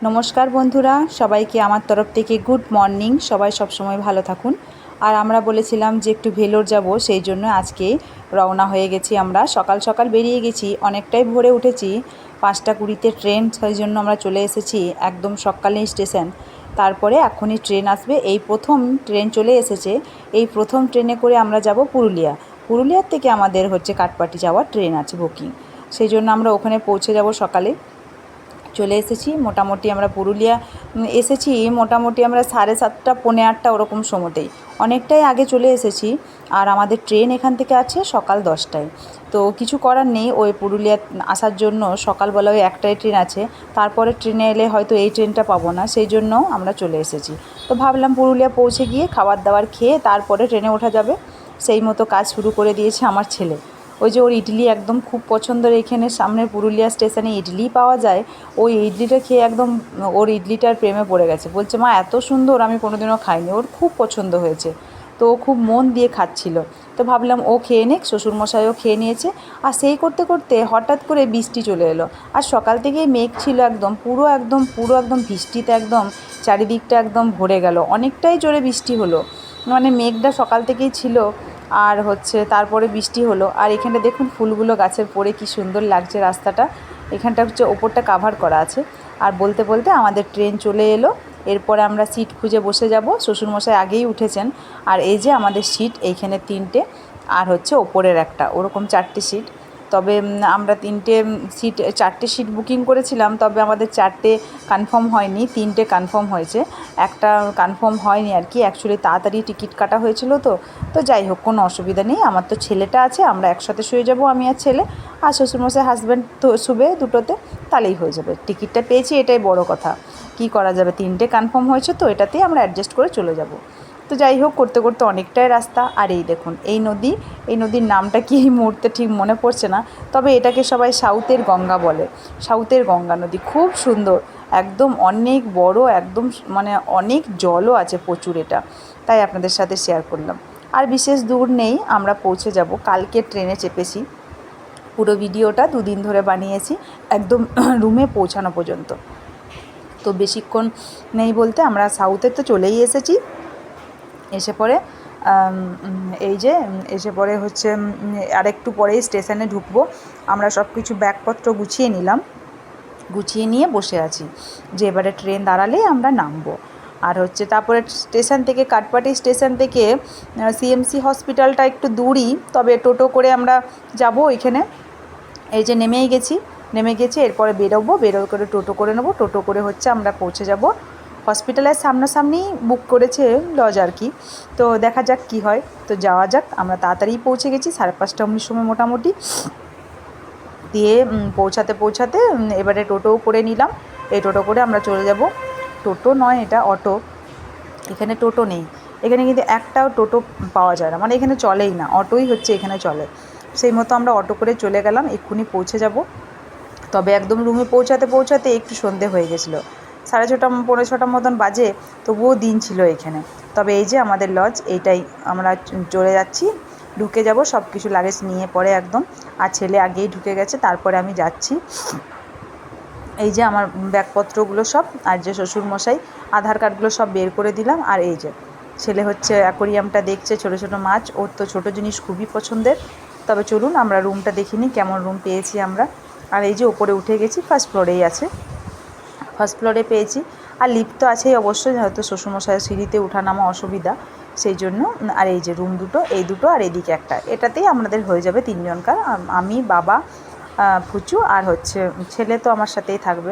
নমস্কার বন্ধুরা, সবাইকে আমার তরফ থেকে গুড মর্নিং। সবাই সব সময় ভালো থাকুন। আর আমরা বলেছিলাম যে একটু ভেলোর যাব, সেই জন্য আজকে রওনা হয়ে গেছি। আমরা সকাল সকাল বেরিয়ে গেছি, অনেকটাই ভোরে উঠেছি। 5:20 ট্রেন, সেই জন্য আমরা চলে এসেছি একদম সকালেই স্টেশন। তারপরে এখনই ট্রেন আসবে। এই প্রথম ট্রেন চলে এসেছে। এই প্রথম ট্রেনে করে আমরা যাব পুরুলিয়া। পুরুলিয়ার থেকে আমাদের হচ্ছে কাটপাটি যাওয়ার ট্রেন আছে বুকিং, সেই জন্য আমরা ওখানে পৌঁছে যাব সকালে। চলে এসেছি মোটামুটি আমরা পুরুলিয়া এসেছি মোটামুটি আমরা 7:30 পৌনে 8টা ওরকম সময়তেই, অনেকটাই আগে চলে এসেছি। আর আমাদের ট্রেন এখান থেকে আছে সকাল 10টায়। তো কিছু করার নেই, ওই পুরুলিয়া আসার জন্য সকালবেলা ওই একটাই ট্রেন আছে। তারপরে ট্রেনে এলে হয়তো এই ট্রেনটা পাবো না, সেই জন্য আমরা চলে এসেছি। তো ভাবলাম পুরুলিয়া পৌঁছে গিয়ে খাবার দাবার খেয়ে তারপরে ট্রেনে ওঠা যাবে। সেই মতো কাজ শুরু করে দিয়েছে আমার ছেলে। ওই যে ওর ইডলি একদম খুব পছন্দের, এখানে সামনের পুরুলিয়া স্টেশনে ইডলি পাওয়া যায়। ওই ইডলিটা খেয়ে একদম ওর ইডলিটার প্রেমে পড়ে গেছে। বলছে, মা এত সুন্দর, আমি কোনোদিনও খাইনি। ওর খুব পছন্দ হয়েছে, তো ও খুব মন দিয়ে খাচ্ছিল। তো ভাবলাম ও খেয়ে নিক, শ্বশুরমশাইও খেয়ে নিয়েছে। আর সেই করতে করতে হঠাৎ করে বৃষ্টি চলে এলো। আর সকাল থেকেই মেঘ ছিল একদম, পুরো একদম বৃষ্টিতে একদম চারিদিকটা একদম ভরে গেল। অনেকটাই জোরে বৃষ্টি হলো, মানে মেঘটা সকাল থেকেই ছিল। আর হচ্ছে তারপরে বৃষ্টি হলো। আর এখানে দেখুন ফুলগুলো গাছের পড়ে কি সুন্দর লাগছে রাস্তাটা। এখানটা হচ্ছে ওপরটা কাভার করা আছে। আর বলতে বলতে আমাদের ট্রেন চলে এলো। এরপরে আমরা সিট খুঁজে বসে যাব। শ্বশুরমশাই আগেই উঠেছেন। আর এই যে আমাদের সিট, এইখানে 3টে, আর হচ্ছে ওপরের একটা, ওরকম 4টে সিট। তবে আমরা 3টে সিট, 4টে সিট বুকিং করেছিলাম, তবে আমাদের 4টে কনফার্ম হয়নি, 3টে কনফার্ম হয়েছে। একটা কনফার্ম হয়নি আর কি, অ্যাকচুয়ালি তাড়াতাড়ি টিকিট কাটা হয়েছিল। তো যাই হোক, কোনো অসুবিধা নেই। আমার তো ছেলেটা আছে, আমরা একসাথে শুয়ে যাব, আমি আর ছেলে। আর শ্বশুরমশাই হাজব্যান্ড তো শুবে দুটোতে, তাহলেই হয়ে যাবে। টিকিটটা পেয়েছি, এটাই বড় কথা। কি করা যাবে, 3টে কনফার্ম হয়েছে, তো এটাতেই আমরা অ্যাডজাস্ট করে চলে যাব। তো যাই হোক, করতে করতে অনেকটাই রাস্তা। আর এই দেখুন এই নদী, এই নদীর নামটা কি এই মুহূর্তে ঠিক মনে পড়ছে না, তবে এটাকে সবাই সাউথের গঙ্গা বলে। সাউথের গঙ্গা নদী খুব সুন্দর, একদম অনেক বড়, একদম মানে অনেক জলও আছে প্রচুর। এটা তাই আপনাদের সাথে শেয়ার করলাম। আর বিশেষ দূর নেই, আমরা পৌঁছে যাব। কালকে ট্রেনে চেপেছি, পুরো ভিডিওটা 2 দিন ধরে বানিয়েছি, একদম রুমে পৌঁছানো পর্যন্ত। তো বেশিক্ষণ নেই বলতে আমরা সাউথে তো চলেই এসেছি। এসে পরে এই যে এসে পরে হচ্ছে আরেকটু পরেই স্টেশনে ঢুকবো। আমরা সব কিছু ব্যাগপত্র গুছিয়ে নিলাম, গুছিয়ে নিয়ে বসে আছি যে এবারে ট্রেন দাঁড়ালেই আমরা নামবো। আর হচ্ছে তারপরে স্টেশন থেকে, কাটপাটি স্টেশন থেকে সিএমসি হসপিটালটা একটু দূরই, তবে টোটো করে আমরা যাব ওইখানে। এই যে নেমে গেছি, এরপরে বেরো করে টোটো করে নেবো। টোটো করে হচ্ছে আমরা পৌঁছে যাব হসপিটালের সামনাসামনি, বুক করেছে লজ আর কি। তো দেখা যাক কি হয়, তো যাওয়া যাক। আমরা তাড়াতাড়ি পৌঁছে গেছি, 5:30 সময় মোটামুটি। দিয়ে পৌঁছাতে এবারে টোটোও করে নিলাম। এই টোটো করে আমরা চলে যাব। টোটো নয়, এটা অটো। এখানে টোটো নেই, এখানে কিন্তু একটাও টোটো পাওয়া যায় না, মানে এখানে চলেই না, অটোই হচ্ছে এখানে চলে। সেই মতো আমরা অটো করে চলে গেলাম, এক্ষুনি পৌঁছে যাব। তবে একদম রুমে পৌঁছাতে একটু সন্ধে হয়ে গেছিলো, 6:30 পৌনে 6টার মতন বাজে। তবুও দিন ছিল এখানে। তবে এই যে আমাদের লজ, এইটাই। আমরা চলে যাচ্ছি, ঢুকে যাব সব কিছু লাগেজ নিয়ে পরে একদম। আর ছেলে আগেই ঢুকে গেছে, তারপরে আমি যাচ্ছি। এই যে আমার ব্যাগপত্রগুলো সব, আর যে শ্বশুরমশাই আধার কার্ডগুলো সব বের করে দিলাম। আর এই যে ছেলে হচ্ছে অ্যাকোরিয়ামটা দেখছে, ছোটো ছোটো মাছ, ওর তো ছোটো জিনিস খুবই পছন্দের। তবে চলুন আমরা রুমটা দেখিনি, কেমন রুম পেয়েছি আমরা। আর এই যে ওপরে উঠে গেছি, ফার্স্ট ফ্লোরেই আছে, ফার্স্ট ফ্লোরে পেয়েছি। আর লিফট তো আছেই অবশ্যই, হয়তো শ্বশুরমশাইয়ের সিঁড়িতে ওঠানামা অসুবিধা, সেই জন্য। আর এই যে রুম দুটো, এই দুটো আর এদিকে একটা, এটাতেই আমাদের হয়ে যাবে 3জনকার। আমি, বাবা, ফুচু আর হচ্ছে ছেলে তো আমার সাথেই থাকবে।